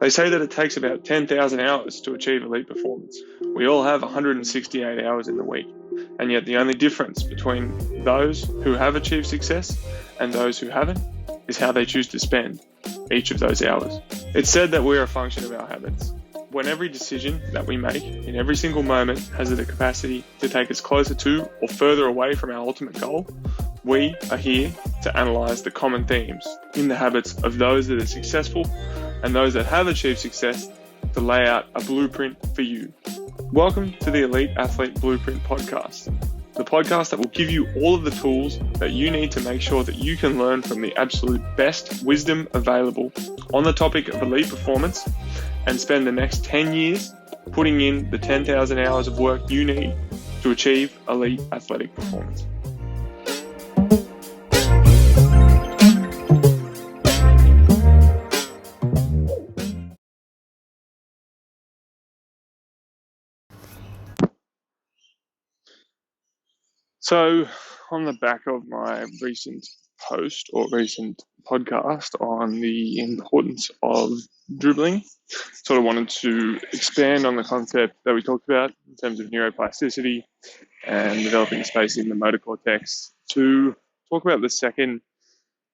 They say that it takes about 10,000 hours to achieve elite performance. We all have 168 hours in the week, and yet the only difference between those who have achieved success and those who haven't is how they choose to spend each of those hours. It's said that we're a function of our habits. When every decision that we make in every single moment has the capacity to take us closer to or further away from our ultimate goal, we are here to analyze the common themes in the habits of those that are successful and those that have achieved success to lay out a blueprint for you. Welcome to the Elite Athlete Blueprint Podcast, the podcast that will give you all of the tools that you need to make sure that you can learn from the absolute best wisdom available on the topic of elite performance and spend the next 10 years putting in the 10,000 hours of work you need to achieve elite athletic performance. So, on the back of my recent post or recent podcast on the importance of dribbling, sort of wanted to expand on the concept that we talked about in terms of neuroplasticity and developing space in the motor cortex to talk about the second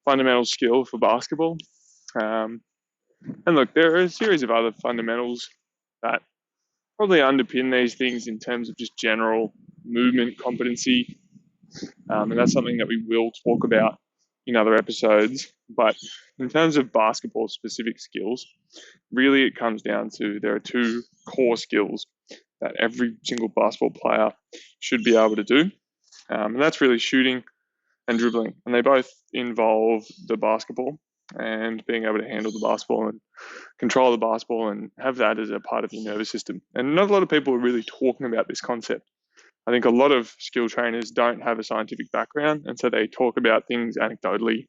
fundamental skill for basketball. And look, there are a series of other fundamentals that probably underpin these things in terms of just general movement competency. And that's something that we will talk about in other episodes. But in terms of basketball specific skills, really it comes down to there are two core skills that every single basketball player should be able to do. And that's really shooting and dribbling. And they both involve the basketball and being able to handle the basketball and control the basketball and have that as a part of your nervous system. And not a lot of people are really talking about this concept. I think a lot of skill trainers don't have a scientific background, and so they talk about things anecdotally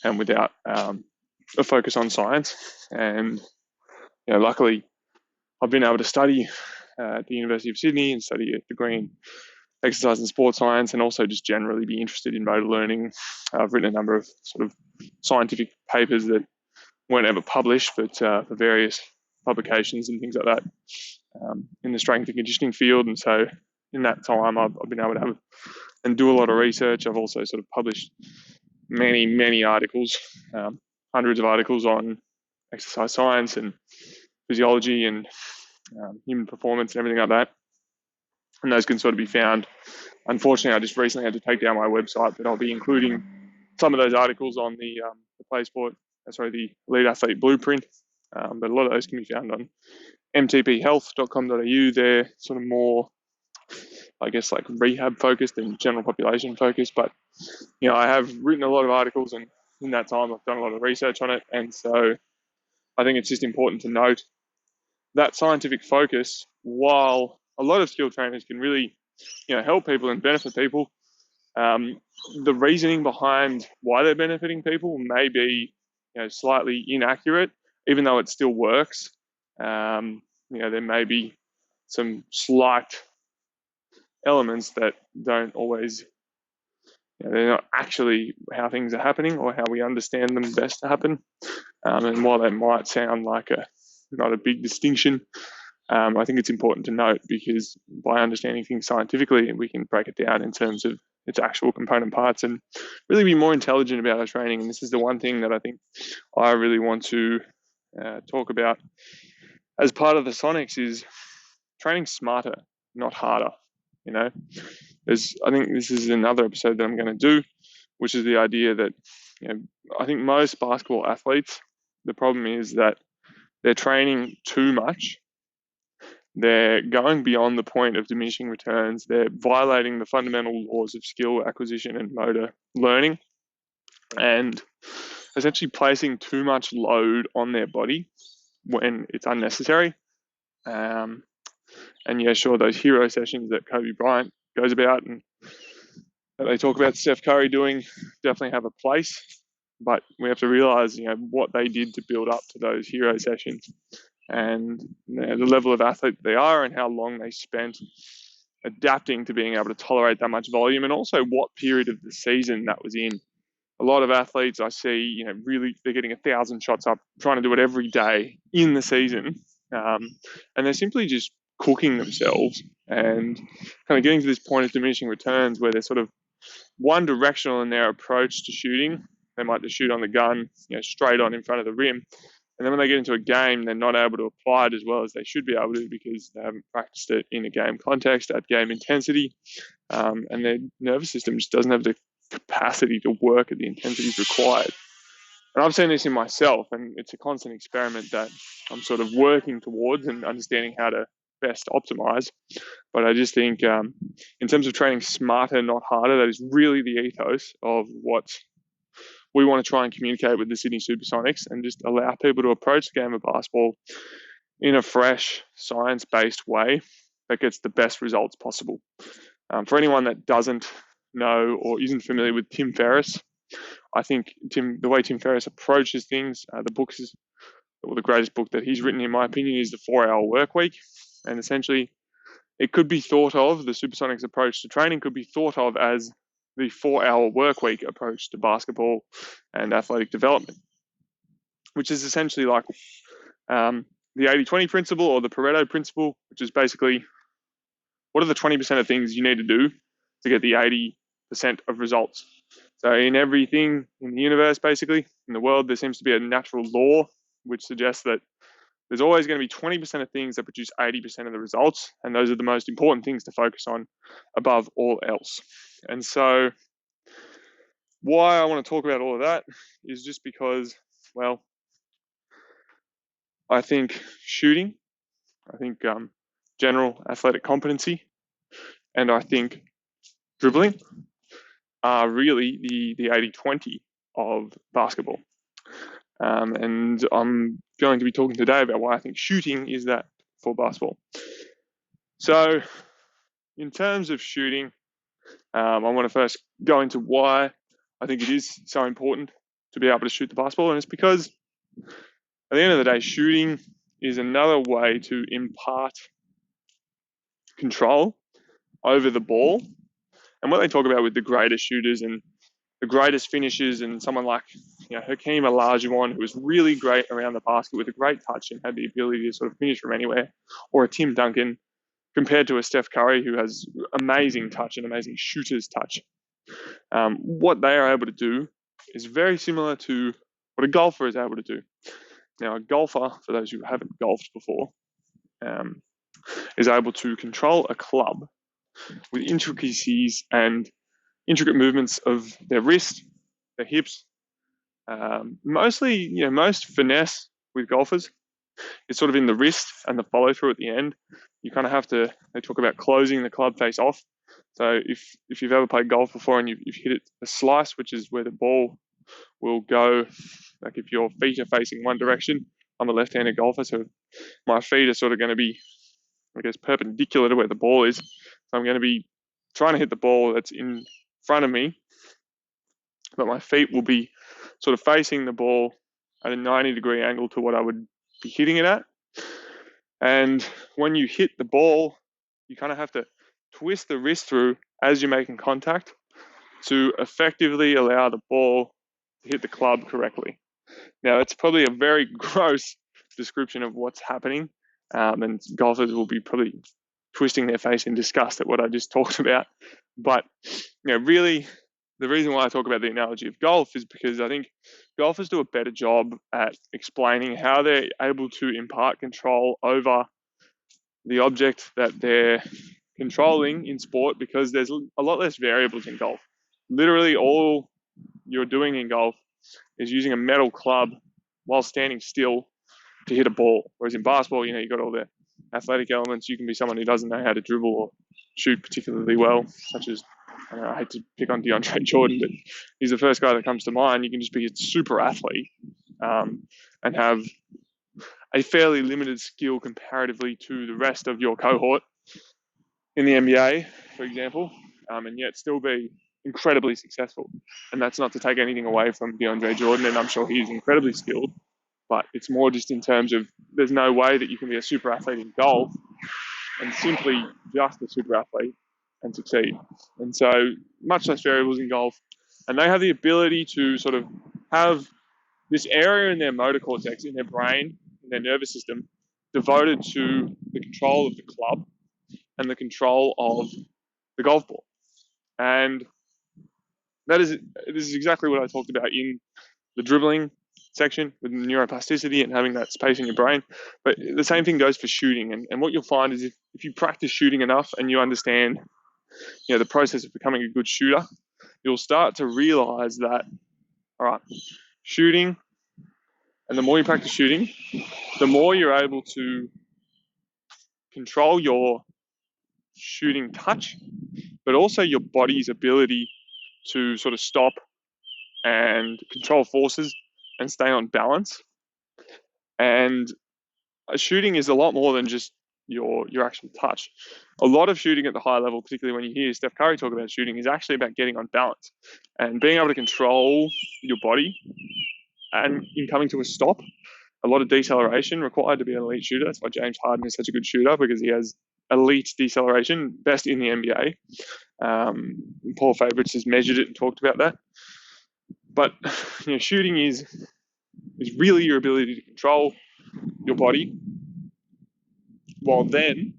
and without a focus on science. And luckily, I've been able to study at the University of Sydney and study a degree in exercise and sports science, and also just generally be interested in motor learning. I've written a number of sort of scientific papers that weren't ever published, but for various publications and things like that in the strength and conditioning field. And so in that time, I've been able to have and do a lot of research. I've also sort of published many articles, hundreds of articles on exercise science and physiology and human performance and everything like that. And those can sort of be found. Unfortunately, I just recently had to take down my website, but I'll be including some of those articles on the Elite Athlete Blueprint. But a lot of those can be found on mtphealth.com.au. They're sort of more, I guess, like rehab focused and general population focused. But, I have written a lot of articles, and in that time I've done a lot of research on it. And so I think it's just important to note that scientific focus, while a lot of skill trainers can really, help people and benefit people, the reasoning behind why they're benefiting people may be, slightly inaccurate, even though it still works. There may be some slight elements that don't always, they're not actually how things are happening or how we understand them best to happen. And while that might sound like not a big distinction, I think it's important to note, because by understanding things scientifically, we can break it down in terms of its actual component parts and really be more intelligent about our training. And this is the one thing that I think I really want to talk about as part of the Sonics is training smarter, not harder. I think this is another episode that I'm going to do, which is the idea that, I think most basketball athletes, the problem is that they're training too much. They're going beyond the point of diminishing returns. They're violating the fundamental laws of skill acquisition and motor learning, and essentially placing too much load on their body when it's unnecessary. And yeah, sure, those hero sessions that Kobe Bryant goes about and that they talk about Steph Curry doing definitely have a place, but we have to realize, what they did to build up to those hero sessions and the level of athlete they are and how long they spent adapting to being able to tolerate that much volume, and also what period of the season that was in. a lot of athletes I see, really they're getting 1,000 shots up, trying to do it every day in the season, and they're simply just cooking themselves and kind of getting to this point of diminishing returns where they're sort of one directional in their approach to shooting. They might just shoot on the gun, straight on in front of the rim. And then when they get into a game, they're not able to apply it as well as they should be able to because they haven't practiced it in a game context at game intensity. And their nervous system just doesn't have the capacity to work at the intensities required. And I've seen this in myself, and it's a constant experiment that I'm sort of working towards and understanding how to best optimize. But I just think in terms of training smarter, not harder, that is really the ethos of what we want to try and communicate with the Sydney Supersonics, and just allow people to approach the game of basketball in a fresh, science-based way that gets the best results possible. For anyone that doesn't know or isn't familiar with Tim Ferriss, I think the way Tim Ferriss approaches things, the greatest book that he's written, in my opinion, is The 4-Hour Workweek. And essentially, it could be thought of, the Supersonics approach to training could be thought of as the 4-hour workweek approach to basketball and athletic development, which is essentially like the 80-20 principle or the Pareto principle, which is basically what are the 20% of things you need to do to get the 80% of results. So in everything in the universe, basically, in the world, there seems to be a natural law which suggests that there's always going to be 20% of things that produce 80% of the results, and those are the most important things to focus on above all else. And so why I want to talk about all of that is just because, well, I think shooting, I think general athletic competency, and I think dribbling are really the 80-20 of basketball. And I'm going to be talking today about why I think shooting is that for basketball. So in terms of shooting, I want to first go into why I think it is so important to be able to shoot the basketball. And it's because at the end of the day, shooting is another way to impart control over the ball. And what they talk about with the greatest shooters and the greatest finishers, and someone like Hakeem Olajuwon, who was really great around the basket with a great touch and had the ability to sort of finish from anywhere, or a Tim Duncan, compared to a Steph Curry, who has amazing touch and amazing shooter's touch. What they are able to do is very similar to what a golfer is able to do. Now, a golfer, for those who haven't golfed before, is able to control a club with intricacies and intricate movements of their wrist, their hips. Mostly, most finesse with golfers is sort of in the wrist and the follow through at the end. You kind of have to, they talk about closing the club face off. So if you've ever played golf before and you've hit it a slice, which is where the ball will go, like if your feet are facing one direction, I'm a left-handed golfer, so my feet are sort of going to be, I guess, perpendicular to where the ball is. So I'm going to be trying to hit the ball that's in front of me, but my feet will be sort of facing the ball at a 90-degree angle to what I would be hitting it at. And when you hit the ball, you kind of have to twist the wrist through as you're making contact to effectively allow the ball to hit the club correctly. Now, it's probably a very gross description of what's happening, and golfers will be probably twisting their face in disgust at what I just talked about. But really, the reason why I talk about the analogy of golf is because I think golfers do a better job at explaining how they're able to impart control over the object that they're controlling in sport, because there's a lot less variables in golf. Literally all you're doing in golf is using a metal club while standing still to hit a ball. Whereas in basketball, you've got all the athletic elements. You can be someone who doesn't know how to dribble or shoot particularly well, such as, I hate to pick on DeAndre Jordan, but he's the first guy that comes to mind. You can just be a super athlete and have a fairly limited skill comparatively to the rest of your cohort in the NBA, for example, and yet still be incredibly successful. And that's not to take anything away from DeAndre Jordan, and I'm sure he's incredibly skilled, but it's more just in terms of there's no way that you can be a super athlete in golf and simply just a super athlete and succeed. And so much less variables in golf, And they have the ability to sort of have this area in their motor cortex, in their brain, in their nervous system, devoted to the control of the club and the control of the golf ball. And this is exactly what I talked about in the dribbling section with neuroplasticity and having that space in your brain. But the same thing goes for shooting. And what you'll find is if you practice shooting enough and you understand, the process of becoming a good shooter, you'll start to realize that, all right, shooting, and the more you practice shooting, the more you're able to control your shooting touch, but also your body's ability to sort of stop and control forces and stay on balance. And shooting is a lot more than just your actual touch. A lot of shooting at the high level, particularly when you hear Steph Curry talk about shooting, is actually about getting on balance and being able to control your body. And in coming to a stop, a lot of deceleration required to be an elite shooter. That's why James Harden is such a good shooter, because he has elite deceleration, best in the NBA. Paul Favourites has measured it and talked about that. But shooting is really your ability to control your body while then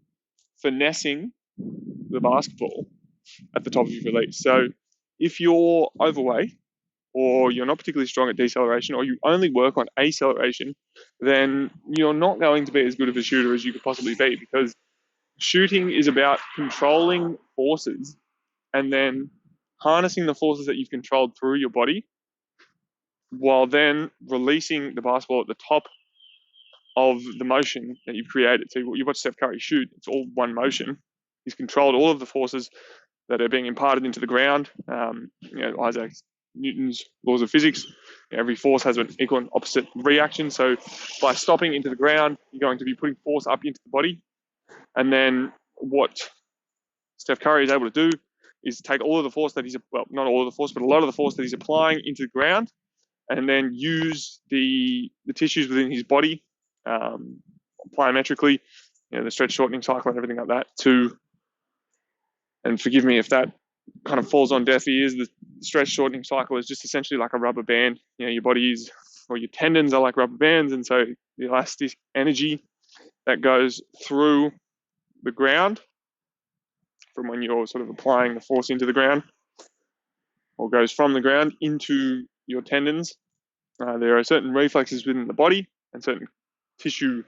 finessing the basketball at the top of your release. So if you're overweight, or you're not particularly strong at deceleration, or you only work on acceleration, then you're not going to be as good of a shooter as you could possibly be, because shooting is about controlling forces and then harnessing the forces that you've controlled through your body while then releasing the basketball at the top of the motion that you've created. So you watch Steph Curry shoot, it's all one motion. He's controlled all of the forces that are being imparted into the ground. Isaac Newton's laws of physics, every force has an equal and opposite reaction. So by stopping into the ground, you're going to be putting force up into the body. And then what Steph Curry is able to do is take all of the force that not all of the force, but a lot of the force that he's applying into the ground, and then use the tissues within his body, plyometrically, the stretch shortening cycle and everything like that, and forgive me if that kind of falls on deaf ears, the stretch shortening cycle is just essentially like a rubber band. Your body's, or your tendons are like rubber bands, and so the elastic energy that goes through the ground from when you're sort of applying the force into the ground, or goes from the ground into your tendons. There are certain reflexes within the body and certain tissue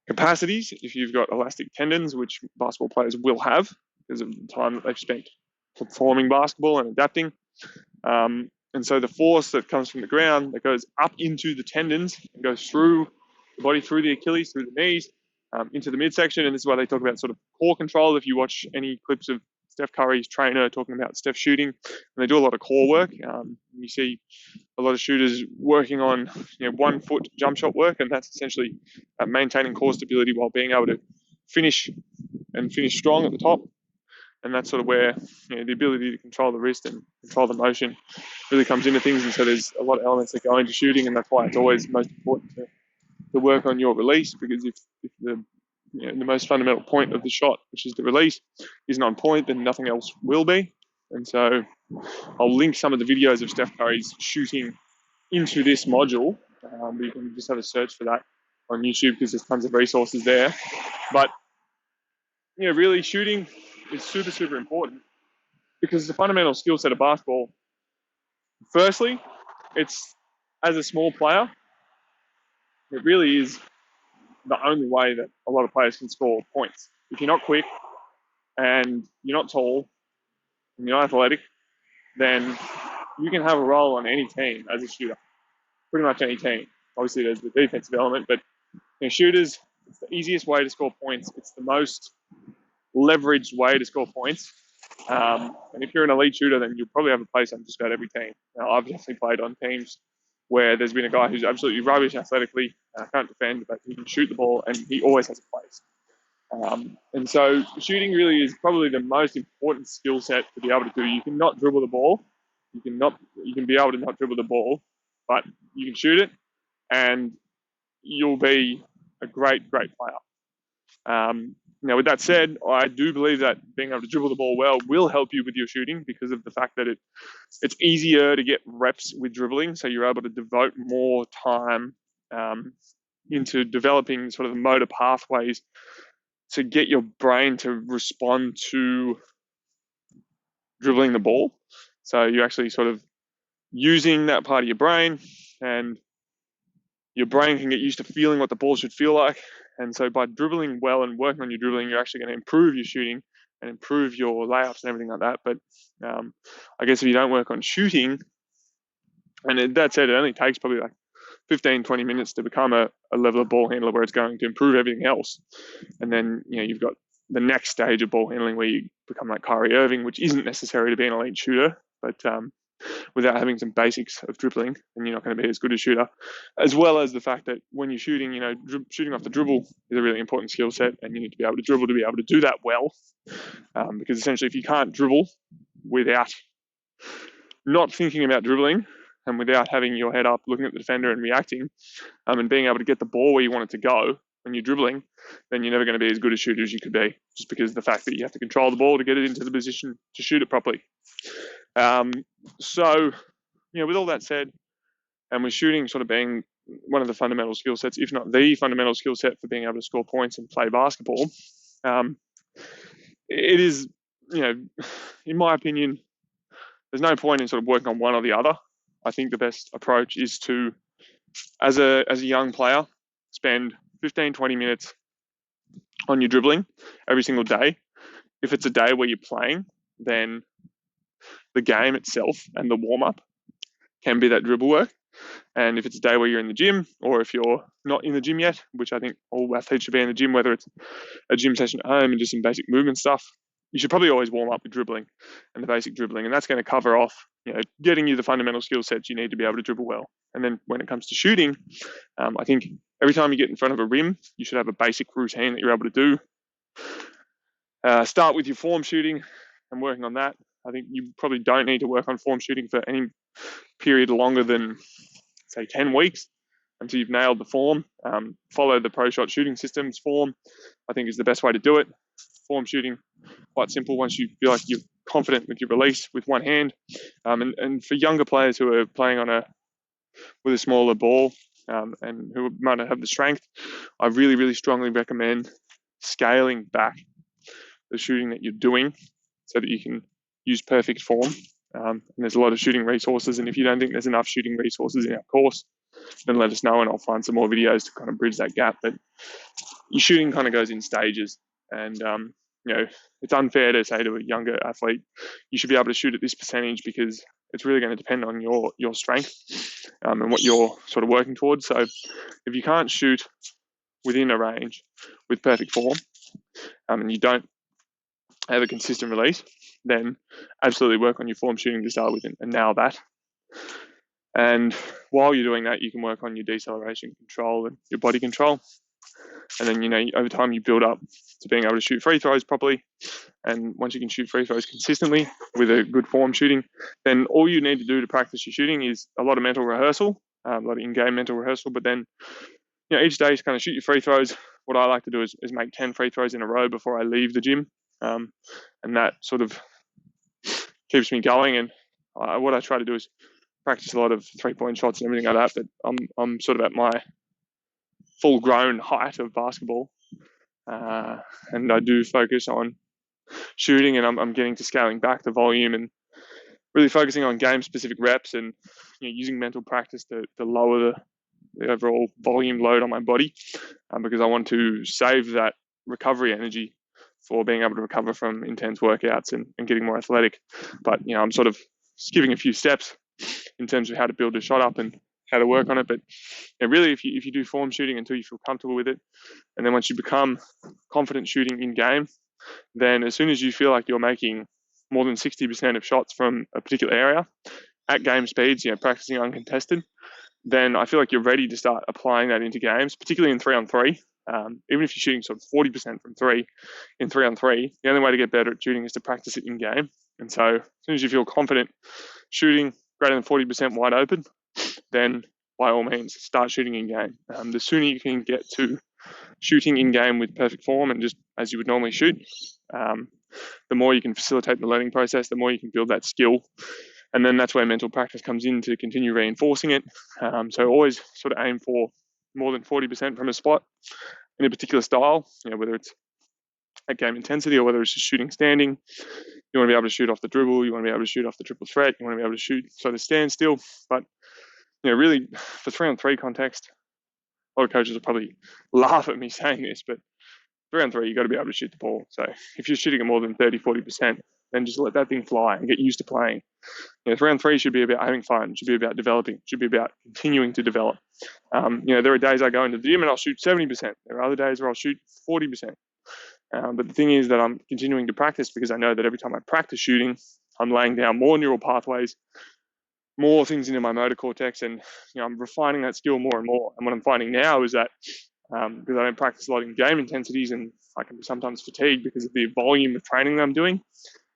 capacities if you've got elastic tendons, which basketball players will have because of the time that they've spent performing basketball and adapting. And so the force that comes from the ground that goes up into the tendons and goes through the body, through the Achilles, through the knees, into the midsection. And this is why they talk about sort of core control. If you watch any clips of Steph Curry's trainer talking about Steph shooting, and they do a lot of core work. You see a lot of shooters working on 1 foot jump shot work, and that's essentially maintaining core stability while being able to finish strong at the top. And that's sort of where the ability to control the wrist and control the motion really comes into things. And so there's a lot of elements that go into shooting, and that's why it's always most important to work on your release, because if the most fundamental point of the shot, which is the release, isn't on point, then nothing else will be. And so I'll link some of the videos of Steph Curry's shooting into this module. But you can just have a search for that on YouTube, because there's tons of resources there. But really shooting is super, super important, because it's a fundamental skill set of basketball. Firstly, it's, as a small player, it really is the only way that a lot of players can score points. If you're not quick and you're not tall and you're not athletic, then you can have a role on any team as a shooter, pretty much any team. Obviously, there's the defensive element, but shooters, it's the easiest way to score points. It's the most leveraged way to score points. And if you're an elite shooter, then you'll probably have a place on just about every team. Now, I've definitely played on teams where there's been a guy who's absolutely rubbish athletically, can't defend, but he can shoot the ball, and he always has a place. And so shooting really is probably the most important skill set to be able to do. You can not dribble the ball. You can be able to not dribble the ball, but you can shoot it, and you'll be a great, great player. Now, with that said, I do believe that being able to dribble the ball well will help you with your shooting because of the fact that it's easier to get reps with dribbling. So you're able to devote more time um, into developing sort of the motor pathways to get your brain to respond to dribbling the ball. So you're actually sort of using that part of your brain, and your brain can get used to feeling what the ball should feel like. And so by dribbling well and working on your dribbling, you're actually going to improve your shooting and improve your layups and everything like that. But I guess if you don't work on shooting, and that said, it only takes probably like 15, 20 minutes to become a level of ball handler where it's going to improve everything else. And then, you've got the next stage of ball handling where you become like Kyrie Irving, which isn't necessary to be an elite shooter, but without having some basics of dribbling, then you're not going to be as good a shooter. As well as the fact that when you're shooting, shooting off the dribble is a really important skill set, and you need to be able to dribble to be able to do that well. Because essentially, if you can't dribble without not thinking about dribbling and without having your head up, looking at the defender and reacting, and being able to get the ball where you want it to go when you're dribbling, then you're never going to be as good a shooter as you could be, just because of the fact that you have to control the ball to get it into the position to shoot it properly. So, with all that said, and with shooting sort of being one of the fundamental skill sets, if not the fundamental skill set for being able to score points and play basketball, it is, in my opinion, there's no point in sort of working on one or the other. I think the best approach is to, as a young player, spend 15, 20 minutes on your dribbling every single day. If it's a day where you're playing, then the game itself and the warm-up can be that dribble work. And if it's a day where you're in the gym, or if you're not in the gym yet, which I think all athletes should be in the gym, whether it's a gym session at home and just some basic movement stuff, you should probably always warm up with dribbling and the basic dribbling. And that's going to cover off, getting you the fundamental skill sets you need to be able to dribble well. And then when it comes to shooting, I think every time you get in front of a rim, you should have a basic routine that you're able to do. Start with your form shooting and working on that. I think you probably don't need to work on form shooting for any period longer than, say, 10 weeks until you've nailed the form. Follow the Pro Shot shooting system's form, I think, is the best way to do it. Form shooting, quite simple once you feel like you're confident with your release with one hand. And for younger players who are playing with a smaller ball and who might not have the strength, I really, really strongly recommend scaling back the shooting that you're doing so that you can use perfect form. And there's a lot of shooting resources, and if you don't think there's enough shooting resources in our course, then let us know and I'll find some more videos to kind of bridge that gap. But your shooting kind of goes in stages, and it's unfair to say to a younger athlete, you should be able to shoot at this percentage, because it's really going to depend on your strength and what you're sort of working towards. So if you can't shoot within a range with perfect form and you don't have a consistent release, then absolutely work on your form shooting to start with and nail that. And while you're doing that, you can work on your deceleration control and your body control. And then, over time you build up to being able to shoot free throws properly. And once you can shoot free throws consistently with a good form shooting, then all you need to do to practice your shooting is a lot of mental rehearsal, a lot of in-game mental rehearsal. But then, each day you kind of shoot your free throws. What I like to do is make 10 free throws in a row before I leave the gym. And that sort of keeps me going. And what I try to do is practice a lot of 3-point shots and everything like that. But I'm sort of at my full-grown height of basketball, and I do focus on shooting, and I'm getting to scaling back the volume and really focusing on game-specific reps and using mental practice to lower the overall volume load on my body, because I want to save that recovery energy for being able to recover from intense workouts and getting more athletic. But I'm sort of skipping a few steps in terms of how to build a shot up and how to work on it. But really, if you do form shooting until you feel comfortable with it, and then once you become confident shooting in game, then as soon as you feel like you're making more than 60% of shots from a particular area at game speeds, practicing uncontested, then I feel like you're ready to start applying that into games, particularly in 3-on-3. Even if you're shooting sort of 40% from 3 in 3-on-3, the only way to get better at shooting is to practice it in game. And so as soon as you feel confident shooting greater than 40% wide open, then by all means start shooting in game. The sooner you can get to shooting in game with perfect form and just as you would normally shoot, the more you can facilitate the learning process, the more you can build that skill. And then that's where mental practice comes in to continue reinforcing it. So always sort of aim for more than 40% from a spot in a particular style, whether it's at game intensity or whether it's just shooting standing. You want to be able to shoot off the dribble. You want to be able to shoot off the triple threat. You want to be able to shoot sort of stand still. But, really for 3-on-3 context, a lot of coaches will probably laugh at me saying this, but 3-on-3, you've got to be able to shoot the ball. So if you're shooting at more than 30, 40%, then just let that thing fly and get used to playing. 3-on-3 should be about having fun, should be about developing, should be about continuing to develop. There are days I go into the gym and I'll shoot 70%. There are other days where I'll shoot 40%. But the thing is that I'm continuing to practice because I know that every time I practice shooting, I'm laying down more neural pathways, more things into my motor cortex, and I'm refining that skill more and more. And what I'm finding now is that because I don't practice a lot in game intensities and I can be sometimes fatigued because of the volume of training that I'm doing,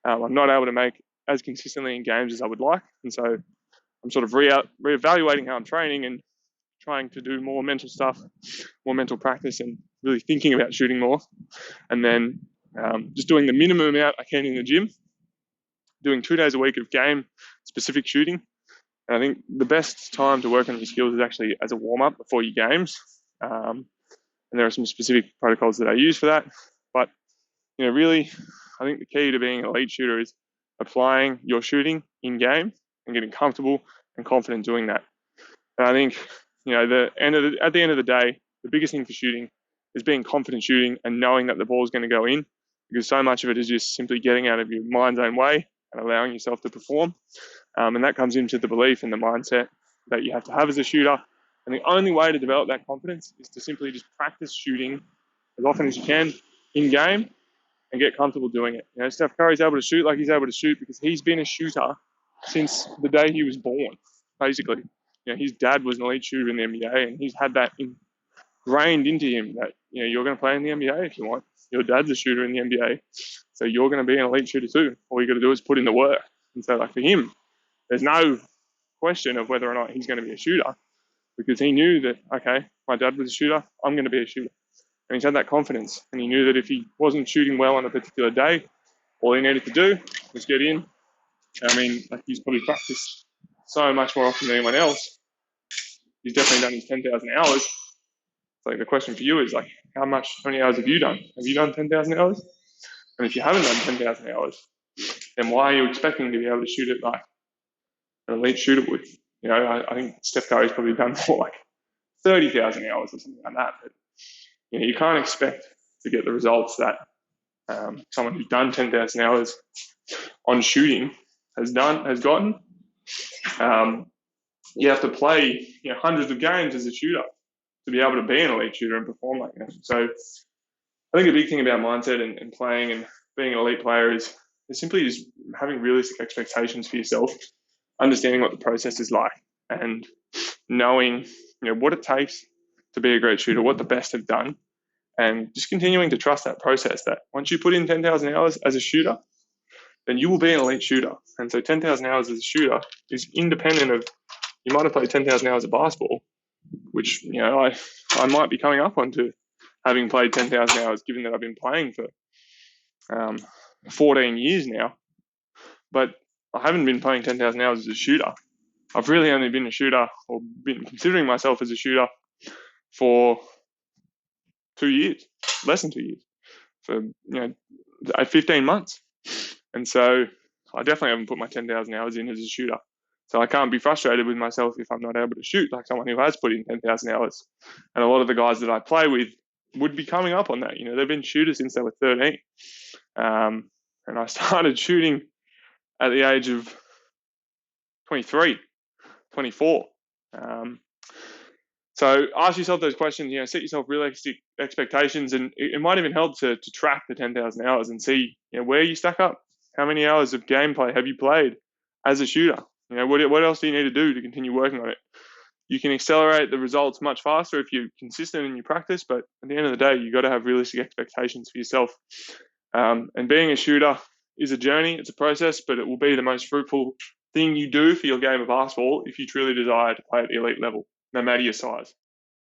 I'm not able to make as consistently in games as I would like. And so I'm sort of reevaluating how I'm training and trying to do more mental stuff, more mental practice, and really thinking about shooting more. And then just doing the minimum amount I can in the gym, doing 2 days a week of game-specific shooting. And I think the best time to work on your skills is actually as a warm-up before your games. And there are some specific protocols that I use for that. But, really, I think the key to being an elite shooter is applying your shooting in game and getting comfortable and confident doing that. And I think, at the end of the day, the biggest thing for shooting is being confident shooting and knowing that the ball is going to go in, because so much of it is just simply getting out of your mind's own way and allowing yourself to perform. And that comes into the belief and the mindset that you have to have as a shooter. And the only way to develop that confidence is to simply just practice shooting as often as you can in game and get comfortable doing it. Steph Curry's able to shoot like he's able to shoot because he's been a shooter since the day he was born, basically. His dad was an elite shooter in the NBA, and he's had that ingrained into him that, you're going to play in the NBA if you want. Your dad's a shooter in the NBA, so you're going to be an elite shooter too. All you got to do is put in the work. And so, for him, there's no question of whether or not he's going to be a shooter, because he knew that, okay, my dad was a shooter, I'm going to be a shooter. And he's had that confidence, and he knew that if he wasn't shooting well on a particular day, all he needed to do was get in. He's probably practiced so much more often than anyone else. He's definitely done his 10,000 hours. So the question for you is how many hours have you done? Have you done 10,000 hours? And if you haven't done 10,000 hours, then why are you expecting to be able to shoot it like an elite shooter would? I think Steph Curry's probably done more like 30,000 hours or something like that. But, you can't expect to get the results that someone who's done 10,000 hours on shooting has gotten. You have to play hundreds of games as a shooter to be able to be an elite shooter and perform like that. So I think a big thing about mindset and playing and being an elite player is simply just having realistic expectations for yourself, understanding what the process is like, and knowing what it takes to be a great shooter, what the best have done, and just continuing to trust that process, that once you put in 10,000 hours as a shooter, then you will be an elite shooter. And so 10,000 hours as a shooter is independent of, you might have played 10,000 hours of basketball, which, I might be coming up onto having played 10,000 hours, given that I've been playing for 14 years now. But I haven't been playing 10,000 hours as a shooter. I've really only been a shooter, or been considering myself as a shooter, for 2 years, less than 2 years, for 15 months. And so I definitely haven't put my 10,000 hours in as a shooter. So I can't be frustrated with myself if I'm not able to shoot like someone who has put in 10,000 hours. And a lot of the guys that I play with would be coming up on that. They've been shooters since they were 13. And I started shooting at the age of 23, 24. So ask yourself those questions, set yourself realistic expectations, and it might even help to track the 10,000 hours and see where you stack up. How many hours of gameplay have you played as a shooter? What else do you need to do to continue working on it? You can accelerate the results much faster if you're consistent in your practice, but at the end of the day, you've got to have realistic expectations for yourself. And being a shooter is a journey, it's a process, but it will be the most fruitful thing you do for your game of basketball if you truly desire to play at the elite level, no matter your size.